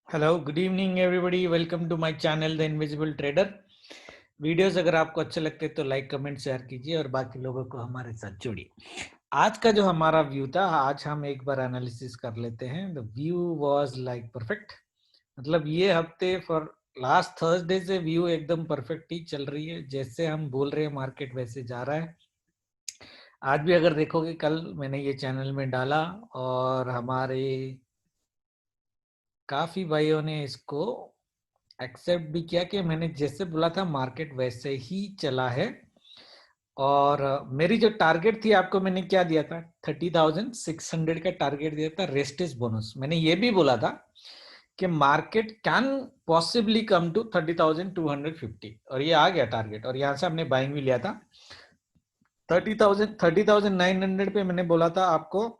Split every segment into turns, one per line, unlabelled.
Hello, good evening everybody. Welcome to my channel the invisible trader. Videos अगर आपको अच्छे लगते तो लाइक कमेंट शेयर कीजिए और बाकी लोगों को हमारे साथ जोड़िए। आज का जो हमारा व्यू था, आज हम एक बार एनालिसिस कर लेते हैं। The view was like perfect. मतलब ये हफ्ते फॉर लास्ट थर्सडे से व्यू एकदम परफेक्ट ही चल रही है। जैसे हम बोल रहे हैं मार्केट वैसे जा रहा है। आज भी अगर देखोगे, कल मैंने ये चैनल में डाला और हमारे काफी भाइयों ने इसको एक्सेप्ट भी किया कि मैंने जैसे बोला था मार्केट वैसे ही चला है। और मेरी जो टारगेट थी, आपको मैंने क्या दिया था, 30,600 का टारगेट दिया था, रेस्ट इज बोनस। मैंने ये भी बोला था कि market can possibly come to 30,250 और ये आ गया टारगेट। और यहाँ से हमने बाइंग भी लिया था 30,900 पे। मैंने बोला था आपको,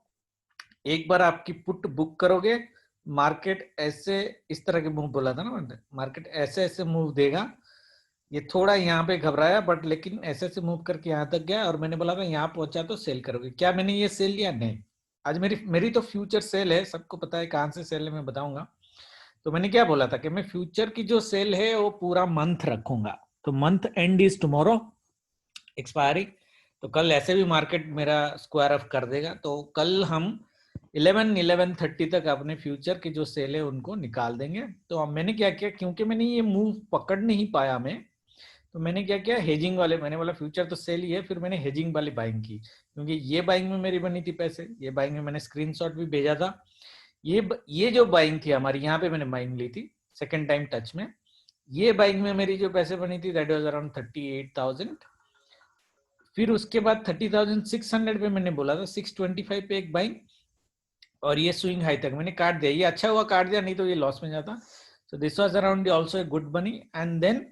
एक बार आपकी पुट बुक करोगे, मार्केट ऐसे इस तरह के मूव बोला था ना, मार्केट ऐसे ऐसे मूव देगा। ये थोड़ा यहाँ पे घबराया बट लेकिन ऐसे ऐसे मूव करके यहाँ तक गया और मैंने बोला था यहाँ पहुंचा तो सेल करोगे। क्या मैंने ये सेल लिया? नहीं। आज मेरी मेरी तो फ्यूचर सेल है, सबको पता है कहाँ से सेल है, मैं बताऊंगा। तो मैंने क्या बोला था कि मैं फ्यूचर की जो सेल है वो पूरा मंथ रखूंगा। तो month and is tomorrow, expiry. तो कल ऐसे भी मार्केट मेरा स्क्वायर ऑफ कर देगा। तो कल हम 11:30 तक अपने फ्यूचर की जो सेल है उनको निकाल देंगे। तो अब मैंने क्या किया, क्योंकि मैंने ये मूव पकड़ नहीं पाया मैं, तो मैंने क्या किया, हेजिंग वाले, मैंने बोला फ्यूचर तो सेल ही है, फिर मैंने हेजिंग वाली बाइंग की। क्योंकि ये बाइंग में मेरी बनी थी पैसे, ये बाइंग में मैंने स्क्रीनशॉट भी भेजा था। ये जो बाइंग थी हमारी, यहाँ पे मैंने बाइंग ली थी सेकेंड टाइम टच में। ये बाइंग में मेरी जो पैसे बनी थी दैट वाज अराउंड 38,000। फिर उसके बाद 30,600 पे मैंने बोला था 625 पे एक बाइंग, और ये स्विंग हाई तक मैंने काट दिया। ये अच्छा हुआ काट दिया, नहीं तो ये लॉस में जाता। So this was around also a good money. And then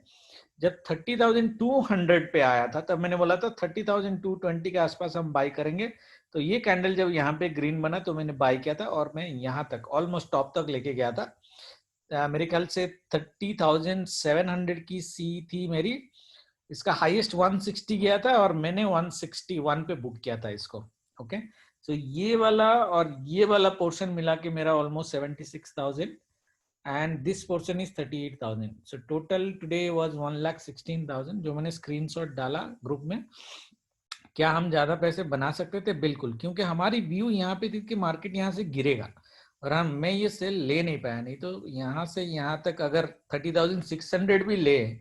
जब 30,200 पे आया था तब मैंने बोला था 30,220 के आसपास हम बाई करेंगे। तो ये कैंडल जब यहाँ पे ग्रीन बना तो मैंने बाई किया था और मैं यहाँ तक ऑलमोस्ट टॉप तक लेके गया था। मेरे ख्याल से 30,700 की सी थी मेरी। इसका हाईएस्ट 160 गया था और मैंने 161 पे बुक किया था इसको। ओके, सो ये वाला और ये वाला पोर्शन मिला के मेरा almost 76,000 and this portion is 38,000. So total today was 1,16,000 जो मैंने स्क्रीनशॉट डाला ग्रुप में। क्या हम ज्यादा पैसे बना सकते थे? बिल्कुल, क्योंकि हमारी व्यू यहाँ पे थी कि मार्केट यहाँ से गिरेगा और मैं ये सेल ले नहीं पाया। नहीं तो यहाँ से यहाँ तक अगर 30,600 भी ले,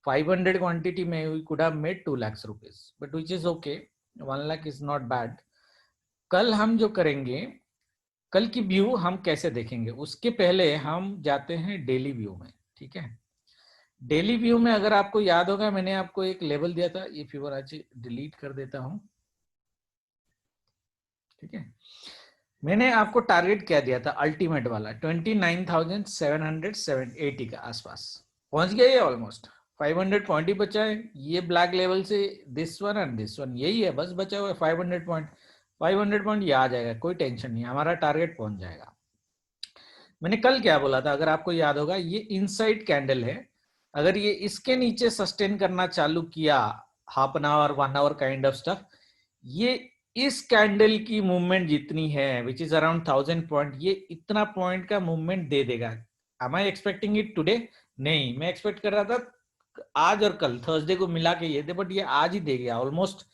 500 क्वांटिटी में we could have made 2 lakhs rupees, but which is okay. 1 lakh is not bad. कल हम जो करेंगे, कल की व्यू हम कैसे देखेंगे उसके पहले हम जाते हैं डेली व्यू में। ठीक है, डेली व्यू में अगर आपको याद होगा, मैंने आपको एक लेवल दिया था, ये फिबोनाची डिलीट कर देता हूं। ठीक है, मैंने आपको टारगेट क्या दिया था, अल्टीमेट वाला 29,780 का आसपास पहुंच गया। ये ऑलमोस्ट 500 पॉइंट ही बचा है। ये ब्लैक लेवल से this one and this one यही है, बस बचा हुआ है 500 पॉइंट। 500 पॉइंट ये आ जाएगा, कोई टेंशन नहीं, हमारा टारगेट पहुंच जाएगा। मैंने कल क्या बोला था, अगर आपको याद होगा, ये इनसाइड कैंडल है। अगर ये इसके नीचे सस्टेन करना चालू किया, half an hour 1 hour kind of stuff, ये इस कैंडल की मूवमेंट जितनी है विच इज अराउंड 1,000 पॉइंट, ये इतना पॉइंट का मूवमेंट दे देगा। Am I expecting it today? नहीं, मैं एक्सपेक्ट कर रहा था आज और कल थर्सडे को मिला के ये दे, बट ये आज ही दे गया almost.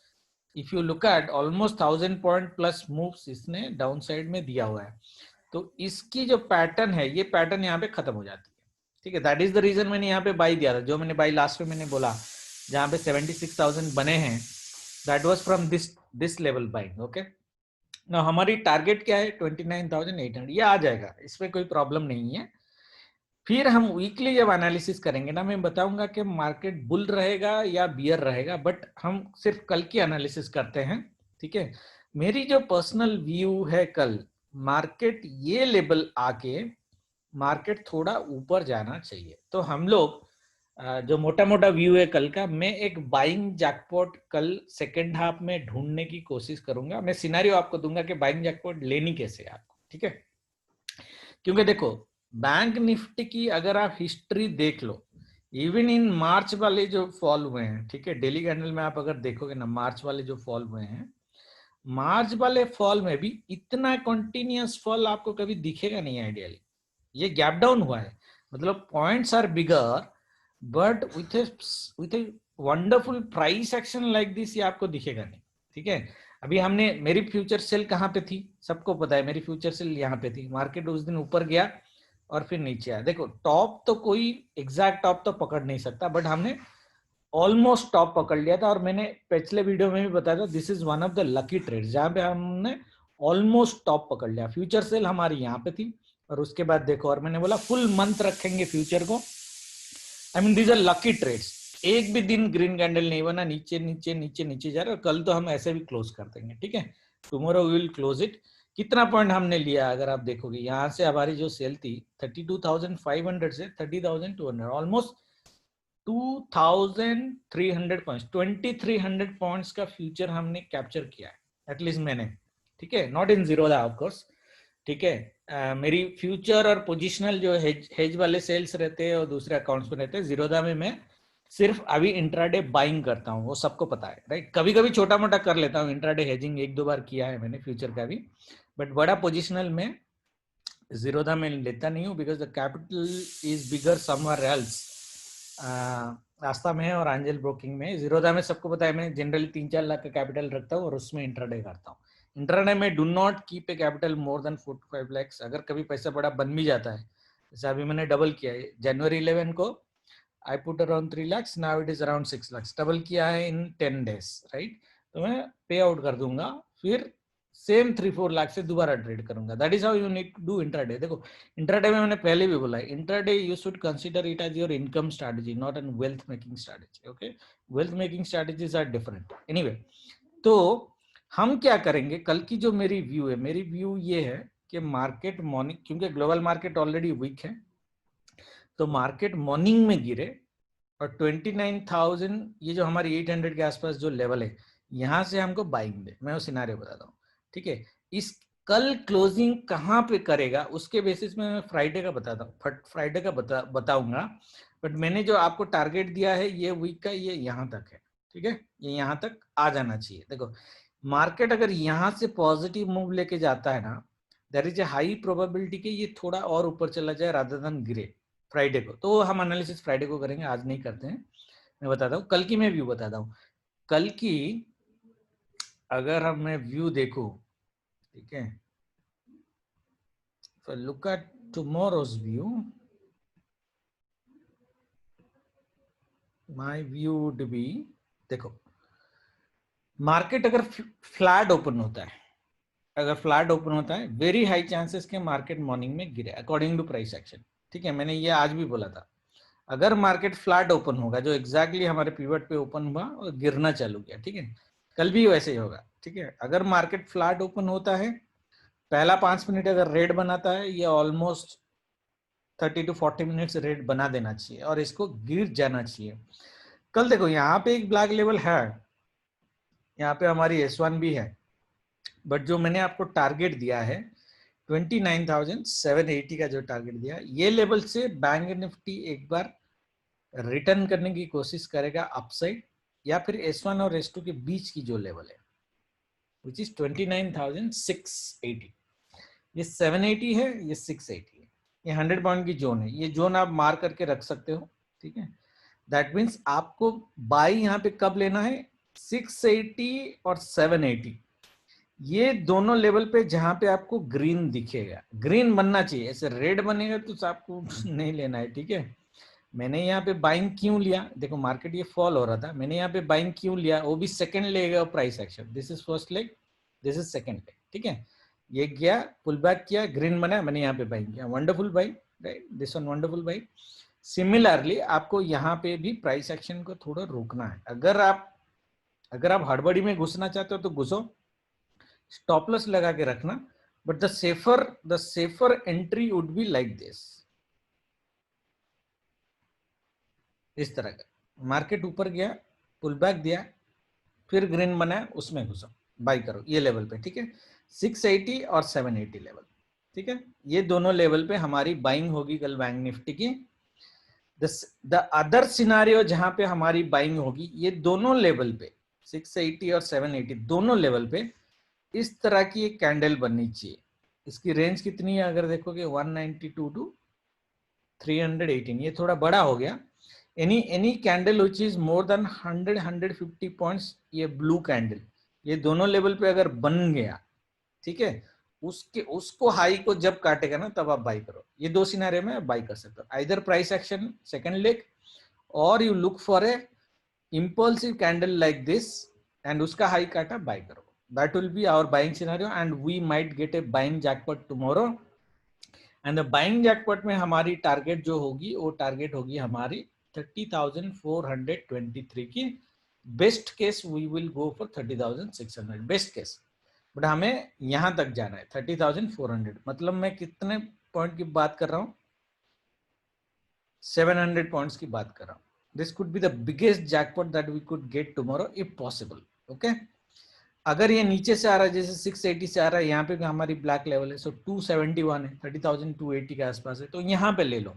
If you look at almost 1,000 point plus moves इसने डाउन साइड में दिया हुआ है। तो इसकी जो पैटर्न है, ये पैटर्न यहाँ पे खत्म हो जाती है। ठीक है, दैट इज द रीजन मैंने यहाँ पे बाई दिया था। जो मैंने बाई लास्ट में मैंने बोला, जहाँ पे 76,000 बने हैं, that was from this level buying. Okay, ना हमारी टारगेट क्या है, 29,800, ये आ जाएगा, इसमें कोई प्रॉब्लम नहीं है। फिर हम वीकली जब एनालिसिस करेंगे ना, मैं बताऊंगा कि मार्केट बुल रहेगा या बियर रहेगा, बट हम सिर्फ कल की एनालिसिस करते हैं। ठीक है, मेरी जो पर्सनल व्यू है, कल मार्केट ये लेवल आके मार्केट थोड़ा ऊपर जाना चाहिए। तो हम लोग जो मोटा मोटा व्यू है कल का, मैं एक बाइंग जैकपॉट कल सेकेंड हाफ में ढूंढने की कोशिश करूंगा। मैं सिनेरियो आपको दूंगा कि बाइंग जैकपॉट लेनी कैसे है आपको। ठीक है, क्योंकि देखो, बैंक निफ्टी की अगर आप हिस्ट्री देख लो, इवन इन मार्च वाले जो फॉल हुए हैं, ठीक है, डेली कैंडल में आप अगर देखोगे ना, मार्च वाले जो फॉल हुए हैं, मार्च वाले फॉल में भी इतना कंटिन्यूअस फॉल आपको कभी दिखेगा नहीं आइडियली। ये गैप डाउन हुआ है, मतलब points are bigger but with a wonderful price action like this, ये आपको दिखेगा नहीं, ठीक है। अभी हमने, मेरी फ्यूचर सेल कहाँ पे थी सबको पता है, मेरी फ्यूचर सेल यहाँ पे थी, मार्केट उस दिन ऊपर गया और फिर नीचे आया। देखो टॉप तो कोई एग्जैक्ट टॉप तो पकड़ नहीं सकता, बट हमने ऑलमोस्ट टॉप पकड़ लिया था, और मैंने पिछले वीडियो में भी बताया था this is one of the lucky trade जहां पे हमने ऑलमोस्ट टॉप पकड़ लिया। फ्यूचर सेल हमारी यहाँ पे थी, और उसके बाद देखो, और मैंने बोला फुल मंथ रखेंगे फ्यूचर को। I mean these are lucky trades, एक भी दिन ग्रीन कैंडल नहीं बना, नीचे नीचे नीचे नीचे जा रहा है, और कल तो हम ऐसे भी क्लोज कर देंगे, ठीक है। Tomorrow we will close it. कितना पॉइंट हमने लिया अगर आप देखोगे, यहाँ से हमारी जो सेल थी 32,500 से 30,200, ऑलमोस्ट 2,300 पॉइंट्स, 2,300 पॉइंट्स का फ्यूचर हमने कैप्चर किया है, एटलीस्ट मैंने, ठीक है। Not in Zerodha of course, ठीक है। मेरी फ्यूचर और पोजिशनल जो हेज वाले सेल्स रहते हैं और दूसरे अकाउंट्स में रहते हैं, जीरोधा में मैं सिर्फ अभी इंट्राडे बाइंग करता हूँ, वो सबको पता है, राइट। कभी कभी छोटा मोटा कर लेता हूँ इंट्राडे हेजिंग, एक दो बार किया है मैंने फ्यूचर का भी, बट बड़ा पोजिशनल में जीरोधा में लेता नहीं हूँ, because the capital is bigger somewhere else. रास्ता में है और एंजल ब्रोकिंग में। जीरोधा में सबको पता है मैं जनरली 3-4 लाख का कैपिटल रखता हूँ और उसमें इंट्राडे करता हूँ। इंट्राडे में do not keep a capital more than 4 to 5 lakhs। अगर कभी पैसा बड़ा बन भी जाता है, जैसे अभी मैंने डबल किया है जनवरी 11 को, I put around 3 lakhs, now it is around 6 lakhs, double किया है इन 10 days, राइट। तो मैं पे आउट कर दूंगा, फिर सेम 3-4 लाख से दोबारा ट्रेड करूंगा। That is how you need to do intraday. देखो इंट्राडे में मैंने पहले भी बोला है, intraday you should consider it as your income strategy, not an wealth making strategy, okay. Wealth making strategies are different. Anyway, तो हम क्या करेंगे, कल की जो मेरी व्यू है, मेरी व्यू ये है कि मार्केट मॉर्निंग, क्योंकि ग्लोबल मार्केट ऑलरेडी वीक है, तो मार्केट मॉर्निंग में गिरे और 29,000 ये जो हमारी 800 के आसपास जो लेवल है, यहां से हमको बाइंग दे। मैं वो सिनारियो बताता हूँ, ठीक है। इस कल क्लोजिंग कहाँ पे करेगा उसके बेसिस में मैं फ्राइडे का बताता हूँ, फ्राइडे का बताऊंगा। बट मैंने जो आपको टारगेट दिया है ये वीक का, ये यहाँ तक है, ठीक है। ये यहाँ तक आ जाना चाहिए। देखो मार्केट अगर यहाँ से पॉजिटिव मूव लेके जाता है ना, there is a high probability कि ये थोड़ा और ऊपर चला जाए रादर देन गिरे फ्राइडे को। तो हम एनालिसिस फ्राइडे को करेंगे, आज नहीं करते हैं। मैं बताता हूँ कल की, मैं व्यू बताता हूँ कल की। अगर हम मैं व्यू देखूं, ठीक है, तो look at tomorrow's view, my view would be, देखो मार्केट अगर फ्लैट ओपन होता है, अगर फ्लैट ओपन होता है, वेरी हाई चांसेस के मार्केट मॉर्निंग में गिरे अकॉर्डिंग टू प्राइस एक्शन, ठीक है। मैंने ये आज भी बोला था, अगर मार्केट फ्लैट ओपन होगा, जो एग्जैक्टली हमारे पिवट पे ओपन हुआ और गिरना चालू किया, ठीक है, कल भी वैसे ही होगा, ठीक है। अगर मार्केट फ्लैट ओपन होता है, पहला 5 मिनट अगर रेड बनाता है, ये ऑलमोस्ट 30 to 40 मिनट्स रेड बना देना चाहिए और इसको गिर जाना चाहिए। कल देखो यहाँ पे एक ब्लैक लेवल है, यहाँ पे हमारी S1 भी है, बट जो मैंने आपको टारगेट दिया है 29,780 का जो टारगेट दिया, ये लेवल से बैंक निफ्टी एक बार रिटर्न करने की कोशिश करेगा अपसाइड, या फिर S1 और S2 के बीच की जो लेवल है विच इज 29,680। ये 780 है, ये 680 है, ये 100 पॉइंट की जोन है। ये जोन आप मार करके रख सकते हो, ठीक है। दैट मीन्स आपको बाई यहाँ पे कब लेना है, 680 और 780, ये दोनों लेवल पे जहां पे आपको ग्रीन दिखेगा, ग्रीन बनना चाहिए, ऐसे रेड बनेगा तो आपको नहीं लेना है, ठीक है। मैंने यहाँ पे बाइंग क्यों लिया, देखो मार्केट ये फॉल हो रहा था, मैंने यहाँ पे बाइंग क्यों लिया, वो भी second leg price action, this is first leg, this is second leg, ठीक है। ये गया पुल बैक किया, ग्रीन बना, मैंने यहाँ पे बाइंग किया, wonderful buying, right, this one wonderful buying. Similarly आपको यहाँ पे भी प्राइस एक्शन को थोड़ा रोकना है। अगर आप हड़बड़ी में घुसना चाहते हो तो घुसो, स्टॉप लॉस लगा के रखना, but the safer entry would be like this, इस तरह का। मार्केट ऊपर गया, पुल बैक दिया, फिर ग्रीन बना, उसमें घुसो, बाई करो ये लेवल पे, ठीक है। 680 और 780 लेवल, ठीक है। ये दोनों लेवल पे हमारी बाइंग होगी कल बैंक निफ्टी की। द अदर सिनारियो जहां पे हमारी बाइंग होगी, ये दोनों लेवल पे 680 और 780 दोनों लेवल पे इस तरह की एक कैंडल बननी चाहिए। इसकी रेंज कितनी है अगर देखोगे, 192 टू 318, ये थोड़ा बड़ा हो गया। Any candle which is more than 150 points, ये ब्लू कैंडल, ये दोनों लेवल पे अगर बन गया, ठीक है, उसको हाई को जब काटेगा ना तब आप बाई करो। ये दो सिनेरियो में आप बाई कर सकते हो, either price action second leg, और you look for a impulsive candle like this and उसका हाई काटा बाय करो। that will be our buying scenario and we might get a buying jackpot tomorrow and the buying jackpot में हमारी target जो होगी वो target होगी हमारी 30,423 की। Best case we will go for 30,600, best case, but हमें यहां तक जाना है 30,400। मतलब मैं कितने पॉइंट की बात कर रहा हूं, 700 पॉइंट्स की बात कर रहा हूं। This could be the biggest jackpot that we could get tomorrow if possible. Okay? अगर ये नीचे से आ रहा है जैसे 680 से आ रहा है, यहाँ पे भी हमारी ब्लैक लेवल है, सो 271 है, 30,280 के आसपास है, तो यहाँ पे ले लो।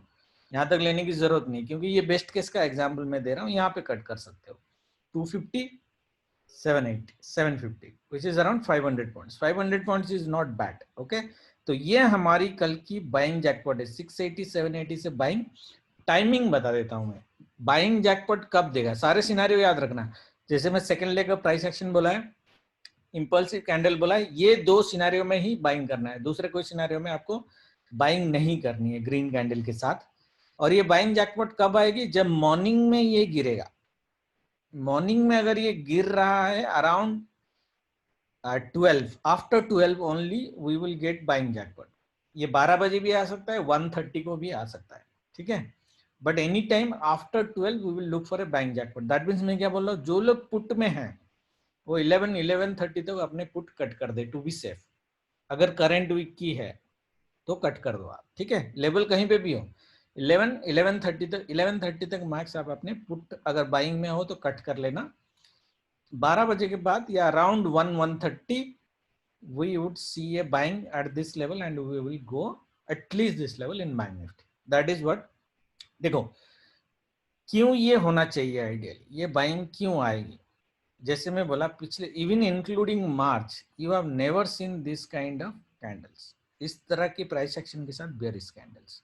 यहाँ तक लेने की जरूरत नहीं, क्योंकि ये बेस्ट केस का एग्जांपल मैं दे रहा हूँ, यहाँ पे कट कर सकते हो। 250, 780, 750, which is around 500 points. 500 points is not bad. Okay? तो ये हमारी कल की बाइंग जैकपॉट है, 680, 780 से बाइंग। टाइमिंग बता देता हूं मैं, बाइंग जैकपॉट कब देगा, सारे सिनेरियो याद रखना। जैसे मैं सेकंड लेग का प्राइस एक्शन बोला है, इंपल्सिव कैंडल बोला है, ये दो सिनेरियो में ही बाइंग करना है, दूसरे कोई सिनेरियो में आपको बाइंग नहीं करनी है ग्रीन कैंडल के साथ। और ये बाइंग जैकपॉट कब आएगी, जब मॉर्निंग में ये गिरेगा। मॉर्निंग में अगर ये गिर रहा है around 12, after 12 only we will get buying jackpot. ये 12 बजे भी आ सकता है, 1:30 को भी आ सकता है, ठीक है, but any time after 12 we will look for a buying jackpot. That means मैं क्या बोल रहा हूँ, जो लोग पुट में हैं वो 11:30 तक अपने पुट कट कर दे टू बी सेफ। अगर करंट वीक की है तो कट कर दो आप, ठीक है, लेवल कहीं पे भी हो, 11:30 तक मैक्स आप अपने पुट अगर बाइंग में हो तो कट कर लेना। 12 बजे के बाद या around 1:30 we would see a buying at this level and we will go at least this level in bank nifty. That is what, देखो क्यों ये होना चाहिए आइडियली, ये बाइंग क्यों आएगी। जैसे मैं बोला पिछले, even including March, you have never seen this kind of candles, इस तरह की प्राइस एक्शन के साथ bearish candles.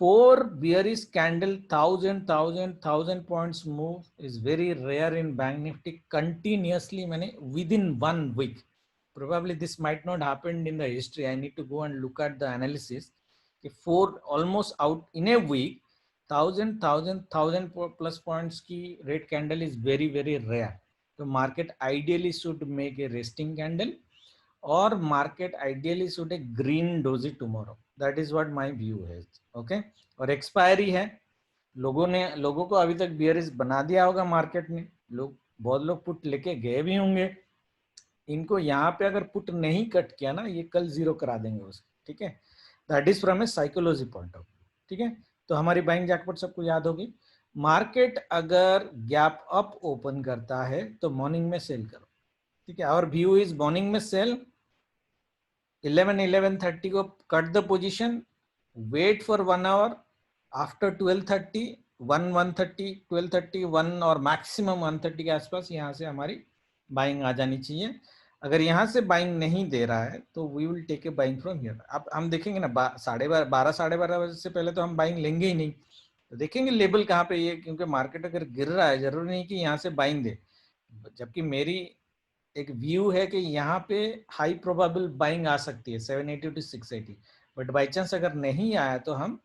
4 bearish candle 1000 points move is very rare in bank nifty continuously, मैंने within 1 week. Probably this might not happen in the history. I need to go and look at the analysis. 4 almost out in a week, 1000 plus points की red candle is very very rare. तो market ideally should make a resting candle or market ideally should a green doji tomorrow. That is what my view is. Okay? और expiry है, लोगों को अभी तक bearish बना दिया होगा मार्केट ने, बहुत लोग पुट लेके गए भी होंगे। इनको यहाँ पे अगर पुट नहीं कट किया ना, ये कल जीरो करा देंगे उसको, ठीक है। That is from A psychology point of view, ठीक है। तो हमारी बाइंग जैकपॉट सबको याद होगी। मार्केट अगर गैप अप ओपन करता है तो मॉर्निंग में सेल करो, ठीक है। और व्यू इज मॉर्निंग में सेल, 11:30 को cut the position, wait for 1 hour, after 12:30, 1:30, 12:30, 1 और मैक्सिमम 1:30 के आसपास यहाँ से हमारी बाइंग आ जानी चाहिए। अगर यहाँ से बाइंग नहीं दे रहा है तो we will take a buying from here. अब हम देखेंगे ना 12:30 साढ़े 12 बजे से पहले तो हम बाइंग लेंगे ही नहीं, तो देखेंगे लेवल कहाँ पे ये, क्योंकि मार्केट अगर गिर रहा है जरूरी नहीं कि यहाँ से बाइंग दे, जबकि मेरी एक व्यू है कि यहाँ पे हाई प्रोबेबल बाइंग आ सकती है 780 to 680, बट बाई चांस अगर नहीं आया तो हम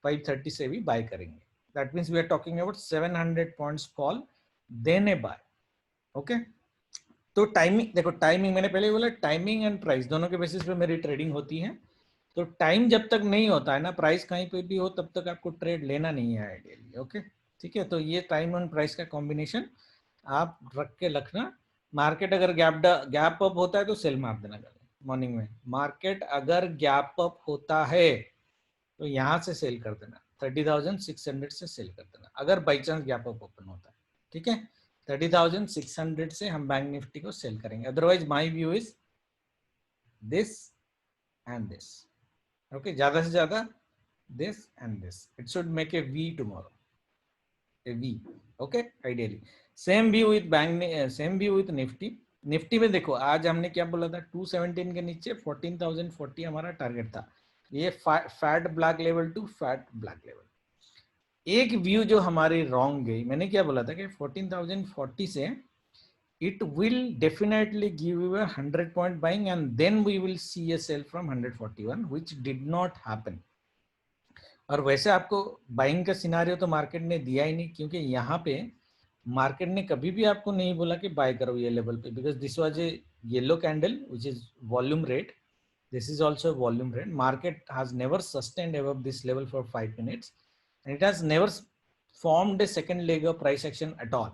530 से भी बाय करेंगे। That means we are talking about 700 points fall, then a buy. Okay, तो टाइमिंग देखो, टाइमिंग मैंने पहले बोला, टाइमिंग एंड प्राइस दोनों के बेसिस पे मेरी ट्रेडिंग होती है। तो टाइम जब तक नहीं होता है ना, प्राइस कहीं पे भी हो, तब तक आपको ट्रेड लेना नहीं है आइडियली। ओके, ठीक है। तो ये टाइम एंड प्राइस का कॉम्बिनेशन आप रख के रखना। मार्केट अगर गैप अप होता है तो सेल मार देना मॉर्निंग में। मार्केट अगर गैप अप होता है तो यहाँ से सेल कर देना, 30,600 से सेल कर देना अगर by chance gap up open होता है, ठीक है। 30,600 से हम बैंक निफ्टी को सेल करेंगे। Otherwise my view is this and this. Okay, ज्यादा से ज्यादा this and this, it should make A V tomorrow, A V. Okay, ideally same view with bank, same view with Nifty. Nifty में देखो आज हमने क्या बोला था, 217 के नीचे 14,040 हमारा टारगेट था। ये fat black level to fat black level. एक व्यू जो हमारी रॉन्ग गई, मैंने क्या बोला था कि 14,040 से it will definitely give you a 100 point buying and then we will see a sell from 141 which did not happen। और वैसे आपको बाइंग का सिनारियो तो मार्केट ने दिया ही नहीं, क्योंकि यहाँ पे मार्केट ने कभी भी आपको नहीं बोला कि बाय करो ये लेवल पे, because this was a yellow candle which is volume rate, this is also a volume trend। market has never sustained above this level for 5 minutes and it has never formed a second leg of price action at all।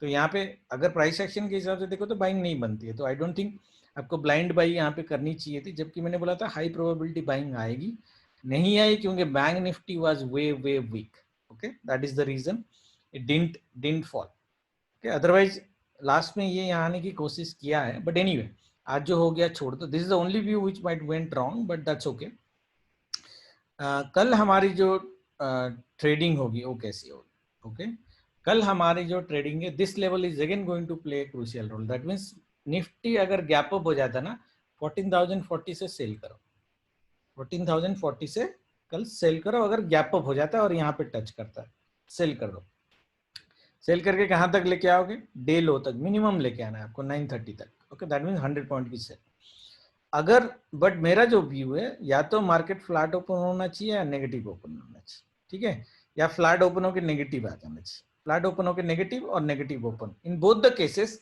तो यहाँ पे अगर price action के हिसाब से देखो तो buying नहीं बनती है, तो आई डोंट थिंक आपको ब्लाइंड बाई यहाँ पे करनी चाहिए थी, जबकि मैंने बोला था हाई प्रोबेबिलिटी बाइंग आएगी, नहीं आई क्योंकि bank Nifty was way way weak. Okay, that is the reason it didn't fall. Okay, otherwise last में ये यहाँ आने की कोशिश किया है, बट एनीवे आज जो हो गया छोड़ दो। This is the only view which might went wrong, but that's okay. कल हमारी जो ट्रेडिंग होगी वो कैसी होगी? ओके, कल हमारी जो ट्रेडिंग है, this level is again going to play crucial role. That means Nifty अगर गैप अप हो जाता ना 14,040 से सेल करो, 14,040 से कल सेल करो। अगर गैप अप हो जाता है और यहाँ पे टच करता है, सेल कर दो। सेल करके कहाँ तक लेके आओगे? डे लो तक मिनिमम लेके आना है आपको, 930 तक। ओके, दैट मीन्स 100 पॉइंट की सेल। अगर बट मेरा जो व्यू है, या तो मार्केट फ्लैट ओपन होना चाहिए या नेगेटिव ओपन होना चाहिए, ठीक है, या फ्लैट ओपन होकर नेगेटिव आ जाना चाहिए। फ्लैट ओपन होकर नेगेटिव और negative open, in both the cases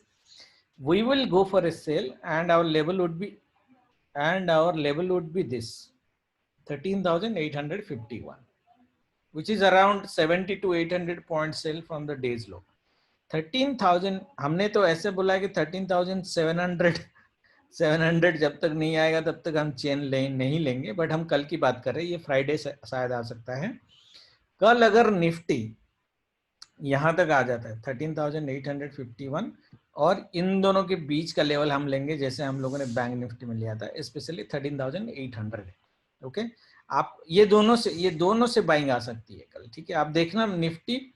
we will go for a sale and our level would be this 13,851, which is around 70 to 800 point sale from the day's low। 13,000 हमने तो ऐसे बोला है कि 13,700 जब तक नहीं आएगा तब तक हम चेन नहीं लेंगे, बट हम कल की बात कर रहे हैं, ये फ्राइडे शायद आ सकता है। कल अगर निफ्टी यहां तक आ जाता है 13,851 और इन दोनों के बीच का लेवल हम लेंगे, जैसे हम लोगों ने बैंक निफ्टी में लिया था, स्पेशली 13,800। ओके, आप ये दोनों से बाइंग आ सकती है कल, ठीक है। आप देखना निफ्टी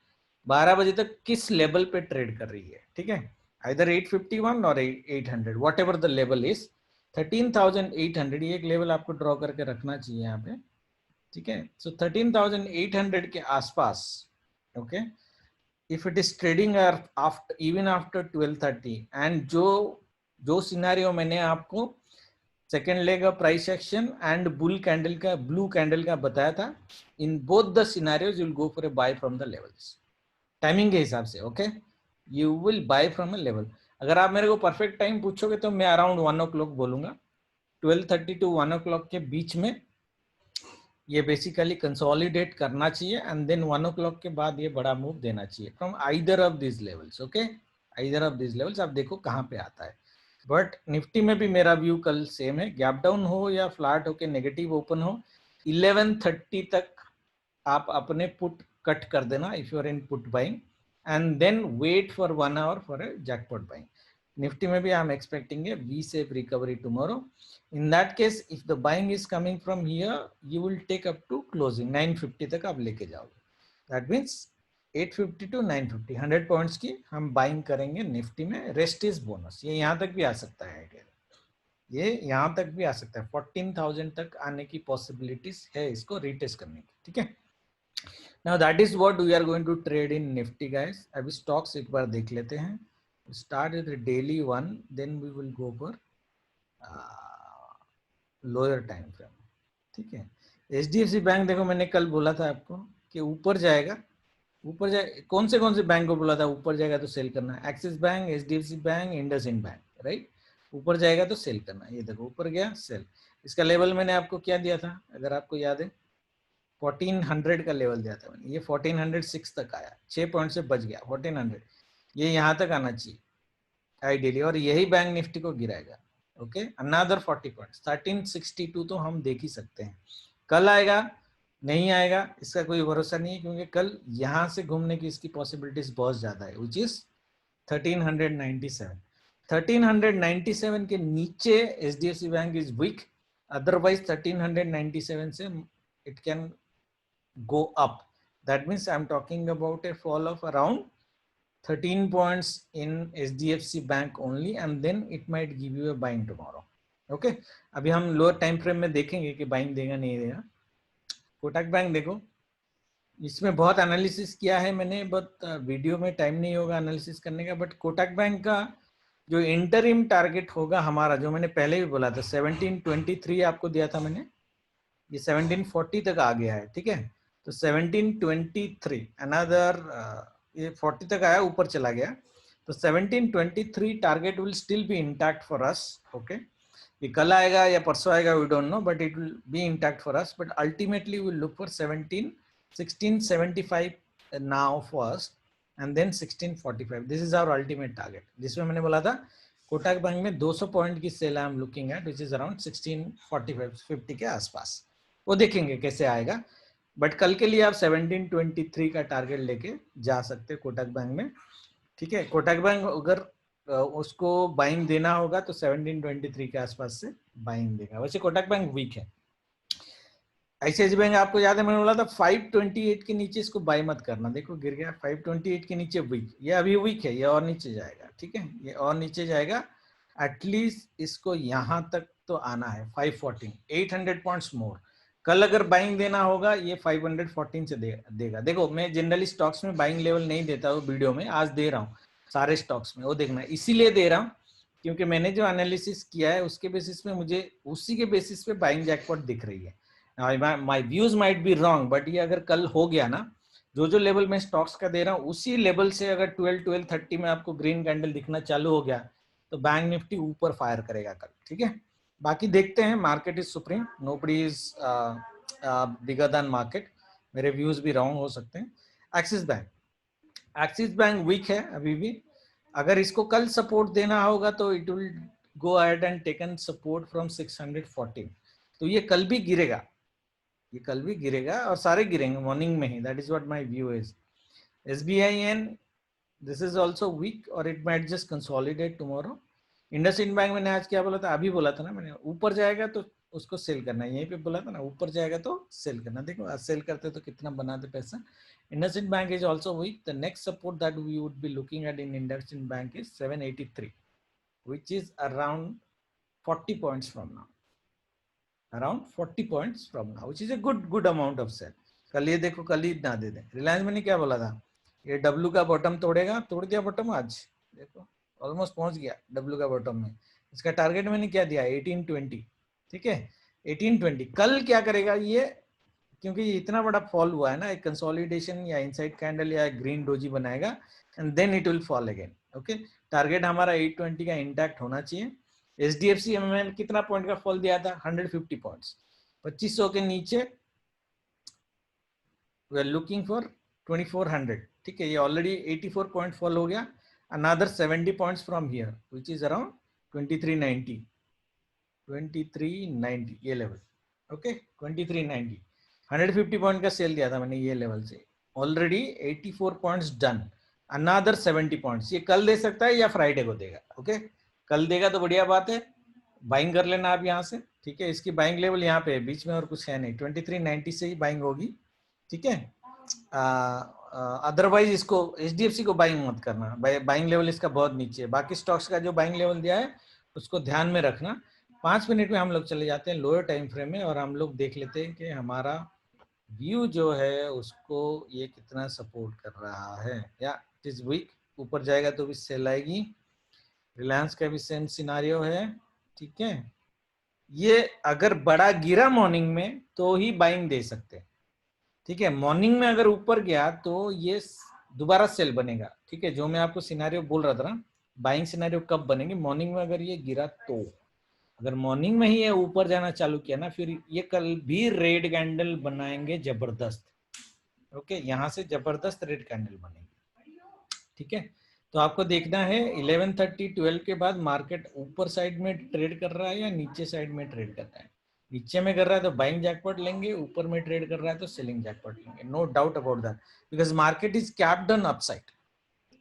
12 बजे तक किस लेवल पे ट्रेड कर रही है, ठीक है, आइदर 851 और 800, what ever the level is. 13,800 ये एक लेवल आपको ड्रॉ करके रखना चाहिए यहाँ पे, ठीक है। सो 13,800 के आसपास, okay, if it is trading after even after 12:30 and जो सिनेरियो मैंने आपको second leg of price action and blue candle का बताया था, in both the scenarios you will go for a buy from the levels, timing के हिसाब से। Okay, you will buy from a level. अगर आप मेरे को परफेक्ट टाइम पूछोगे तो मैं अराउंड 1 o'clock बोलूंगा, 12:30 to 1 o'clock के बीच में ये बेसिकली कंसोलिडेट करना चाहिए एंड देन 1 o'clock के बाद ये बड़ा मूव देना चाहिए from either of this levels. Okay, either of this levels, आप देखो कहाँ पे आता है। बट निफ्टी में भी मेरा व्यू कल सेम है, गैप डाउन हो या फ्लैट होके नेगेटिव ओपन हो, 11:30 तक आप अपने पुट कट कर देना if you are in put buying and then wait for 1 hour for a jackpot buying. Nifty में भी I am expecting a V shape recovery tomorrow. In that case, if the buying is coming from here, you will take up to closing 950 तक आप लेके जाओगे। That means 850 to 950, 100 points की हम buying करेंगे Nifty में। रेस्ट इज बोनस, ये यहाँ तक भी आ सकता है, ये यहाँ तक भी आ सकता है, 14,000 तक आने की पॉसिबिलिटीज है इसको रीटेस्ट करने की, ठीक है। Now that is what we are going to trade in Nifty guys। अभी स्टॉक्स एक बार देख लेते हैं। Start with the daily one, then we will go for lower time frame, ठीक है। HDFC बैंक देखो, मैंने कल बोला था आपको कि ऊपर जाएगा, ऊपर जाए, कौन से बैंक को बोला था ऊपर जाएगा तो सेल करना? Axis bank, HDFC bank, IndusInd bank, right. ऊपर जाएगा तो सेल करना। ये देखो ऊपर गया, सेल। इसका लेवल मैंने आपको क्या दिया था, अगर आपको याद है, 1400 का लेवल दिया था मैंने। ये 1406 तक आया, 6 पॉइंट से बच गया 1400। ये यहाँ तक आना चाहिए आइडियली, और यही बैंक निफ्टी को गिराएगा। ओके, अनदर 40 पॉइंट्स, 1362 तो हम देख ही सकते हैं। कल आएगा नहीं आएगा इसका कोई भरोसा नहीं है, क्योंकि कल यहां से घूमने की इसकी पॉसिबिलिटीज बहुत ज्यादा है, विच इज 1397। 1397 के नीचे HDFC bank is weak, otherwise 1397 से it can go up। That means I'm talking about a fall of around 13 points in HDFC bank only, and then it might give you a buying tomorrow। Okay, अभी हम lower time frame में देखेंगे कि buying देगा नहीं देगा। Kotak bank देखो, इसमें बहुत एनालिसिस किया है मैंने, बट वीडियो में टाइम नहीं होगा एनालिसिस करने का। बट कोटक बैंक का जो इंटरिम टारगेट होगा हमारा, जो मैंने पहले भी बोला था 1723 आपको दिया था मैंने, ये 1740 तक आ गया है, ठीक है। तो 1723 अनदर, ये 40 तक आया, ऊपर चला गया, तो 1723 target will still be intact for us. Okay, ये कल आएगा या परसों आएगा, we don't know, but it will be intact for us. But ultimately will look for 1675 now first, and then 1645। This is our ultimate target, जिसमें मैंने बोला था कोटक बैंक में 200 पॉइंट की sell I am looking at, which is around 1645-50 के आसपास। वो देखेंगे कैसे आएगा, बट कल के लिए आप 1723 का टारगेट लेके जा सकते हैं कोटक बैंक में, ठीक है। कोटक बैंक अगर उसको बाइंग देना होगा तो 1723 के आसपास से बाइंग देगा। वैसे कोटक बैंक वीक है। आईसीआईसी बैंक आपको याद है मैंने बोला था 528 के नीचे इसको बाई मत करना, देखो गिर गया 528 के नीचे, वीक, ये अभी वीक है, ये और नीचे जाएगा, ठीक है, ये और नीचे जाएगा। एटलीस्ट इसको यहां तक तो आना है 514, 800 पॉइंट्स मोर। कल अगर बाइंग देना होगा ये 514 से देगा। देखो मैं जनरली स्टॉक्स में बाइंग लेवल नहीं देता हूँ वीडियो में, आज दे रहा हूँ सारे स्टॉक्स में, वो देखना इसीलिए दे रहा हूँ क्योंकि मैंने जो एनालिसिस किया है उसके बेसिस पे मुझे उसी के बेसिस पे बाइंग जैकपॉट दिख रही है। My views might be wrong, but ये अगर कल हो गया ना, जो लेवल मैं स्टॉक्स का दे रहा हूँ उसी लेवल से अगर 12-12:30 में आपको ग्रीन कैंडल दिखना चालू हो गया तो बैंक निफ्टी ऊपर फायर करेगा कल, ठीक है। बाकी देखते हैं, market is supreme, nobody is bigger than market, मेरे व्यूज भी रॉन्ग हो सकते हैं। एक्सिस बैंक वीक है अभी भी, अगर इसको कल सपोर्ट देना होगा तो it will go ahead and taken support from 614, तो ये कल भी गिरेगा, ये कल भी गिरेगा और सारे गिरेंगे मॉर्निंग में ही, that is what my view is. SBIN, this is also weak और it might just consolidate tomorrow. IndusInd bank मैंने आज क्या बोला था, अभी बोला था ना मैंने, ऊपर जाएगा तो उसको सेल करना है, यहीं पे बोला था ना, ऊपर जाएगा तो सेल करना। देखो आज सेल करते तो कितना बनाते पैसा। IndusInd Bank is also weak, the next support that we would be looking at in IndusInd Bank is 783, which is around 40 points from now, around 40 points from now, which is a good amount of sell. कल ये देखो, कल ही ना दे दें। रिलायंस मैंने क्या बोला था, ये डब्ल्यू का बॉटम तोड़ेगा, तोड़ दिया बॉटम आज, देखो ऑलमोस्ट पहुंच गया डब्ल्यू का बॉटम में। इसका टारगेट मैंने क्या दिया 1820, ठीक है 1820। कल क्या करेगा ये, क्योंकि ये इतना बड़ा फॉल हुआ है ना, एक कंसोलिडेशन या इनसाइड कैंडल या ग्रीन डोजी बनाएगा and then it will fall again. Okay, target हमारा 820 का इंटैक्ट होना चाहिए। HDFC में कितना पॉइंट का फॉल दिया था, 150 पॉइंट्स, 2500 के नीचे वी आर लुकिंग फॉर 2400, ठीक है, ये ऑलरेडी 84 पॉइंट फॉल हो गया, another 70 points from here which is around 2390 ये लेवल। ओके 2390, 150 पॉइंट का सेल दिया था मैंने ये लेवल से, already 84 points done, another 70 points. ये कल दे सकता है या फ्राइडे को देगा। ओके, कल देगा तो बढ़िया बात है, बाइंग कर लेना आप यहाँ से, ठीक है। इसकी बाइंग लेवल यहाँ पे है, बीच में और कुछ है नहीं, 2390 से ही बाइंग होगी, ठीक है। अदरवाइज इसको HDFC को बाइंग मत करना, बाइंग लेवल इसका बहुत नीचे है। बाकी स्टॉक्स का जो बाइंग लेवल दिया है उसको ध्यान में रखना। 5 मिनट में हम लोग चले जाते हैं लोअर टाइम फ्रेम में और हम लोग देख लेते हैं कि हमारा व्यू जो है उसको ये कितना सपोर्ट कर रहा है, या इट इज वीक, ऊपर जाएगा तो भी सेल आएगी। रिलायंस का भी सेम सिनारियो है, ठीक है। ये अगर बड़ा गिरा मॉर्निंग में तो ही बाइंग दे सकते हैं, ठीक है। मॉर्निंग में अगर ऊपर गया तो ये दोबारा सेल बनेगा, ठीक है। जो मैं आपको सिनारियो बोल रहा था ना, बाइंग सिनारियो कब बनेगी, मॉर्निंग में अगर ये गिरा तो, अगर मॉर्निंग में ही ये ऊपर जाना चालू किया ना, फिर ये कल भी रेड कैंडल बनाएंगे जबरदस्त। ओके, यहां से जबरदस्त रेड कैंडल बनेगी, ठीक है। तो आपको देखना है 11:30 12 के बाद मार्केट ऊपर साइड में ट्रेड कर रहा है या नीचे साइड में ट्रेड कर रहा है। नीचे में कर रहा है तो बाइंग जैकपॉट लेंगे, ऊपर में ट्रेड कर रहा है तो सेलिंग जैकपॉट लेंगे, no doubt about that, because market is capped on upside.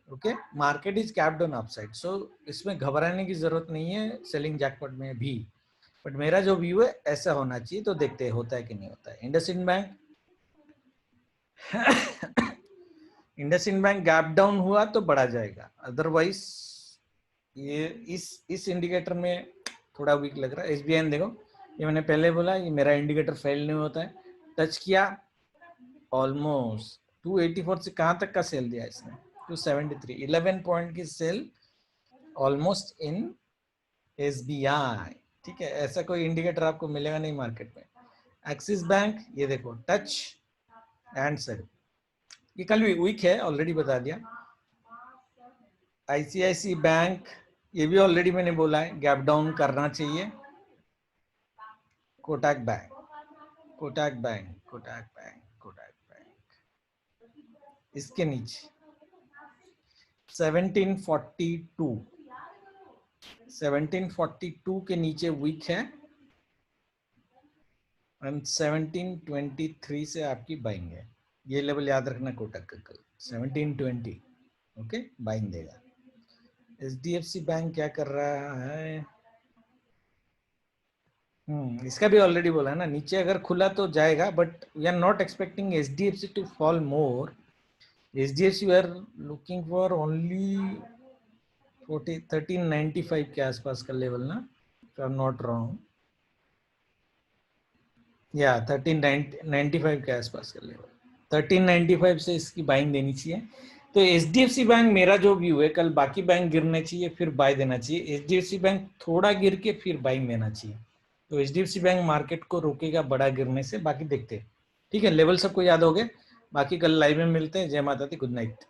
Okay, market is capped on upside, so इसमें घबराने की जरूरत नहीं है सेलिंग जैकपॉट में भी। बट मेरा जो व्यू है ऐसा होना चाहिए, तो देखते हैं होता है कि नहीं होता है। IndusInd bank IndusInd bank gap down हुआ तो बढ़ा जाएगा, अदरवाइज ये इस इंडिकेटर में थोड़ा वीक लग रहा है। SBI देखो, ये मैंने पहले बोला, ये मेरा इंडिकेटर फेल नहीं होता है, टच किया ऑलमोस्ट 284 से कहां तक का सेल दिया इसने, 273, 11 पॉइंट की सेल ऑलमोस्ट इन SBI। ठीक है, ऐसा कोई इंडिकेटर आपको मिलेगा नहीं मार्केट में। एक्सिस बैंक ये देखो टच एंड सेल, ये कल भी वीक है, ऑलरेडी बता दिया। ICICI बैंक ये भी ऑलरेडी मैंने बोला है गैप डाउन करना चाहिए। Kotak bank, Kotak bank, Kotak bank, Kotak bank इसके नीचे 1742, 1742 के नीचे वीक है, एंड 1723 से आपकी बाइंग है। ये लेवल याद रखना कोटक का कल 1720, ओके बाइंग देगा। HDFC बैंक क्या कर रहा है, इसका भी ऑलरेडी बोला है ना, नीचे अगर खुला तो जाएगा, but we are not expecting HDFC to fall more. HDFC we are looking for only 1395 के आसपास का लेवल ना, if I am not wrong, या 1395 के आसपास का लेवल, 1395 से इसकी बाइंग देनी चाहिए। तो HDFC बैंक मेरा जो व्यू है, कल बाकी बैंक गिरने चाहिए फिर बाय देना चाहिए, HDFC बैंक थोड़ा गिर के फिर बाइंग देना चाहिए। तो HDFC बैंक मार्केट को रोकेगा बड़ा गिरने से, बाकी देखते हैं। ठीक है, लेवल सबको याद हो गए, बाकी कल लाइव में मिलते हैं। जय माता दी, गुड नाइट।